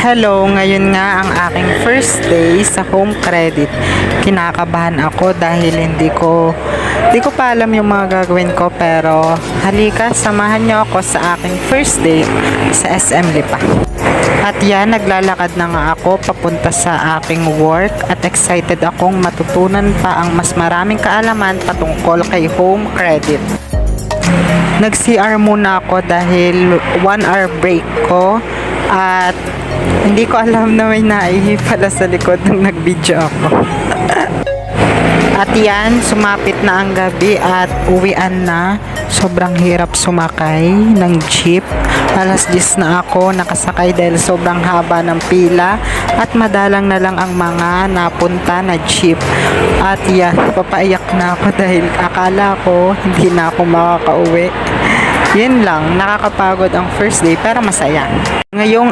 Hello, ngayon nga ang aking first day sa home credit. Kinakabahan ako dahil hindi ko pa alam yung mga gagawin ko, pero halika, samahan niyo ako sa aking first day sa SM Lipa. At yan, naglalakad na nga ako papunta sa aking work at excited akong matutunan pa ang mas maraming kaalaman patungkol kay home credit. Nag-CR muna ako dahil 1 hour break ko at hindi ko alam na may naihi pala sa likod nung nag-video ako. At yan, sumapit na ang gabi at uwian na. Sobrang hirap sumakay ng jeep. Alas 10 na ako nakasakay dahil sobrang haba ng pila at madalang na lang ang mga napunta na jeep. At yan, papaiyak na ako dahil akala ko hindi na ako makakauwi. Yun lang, nakakapagod ang first day pero masaya. Ngayong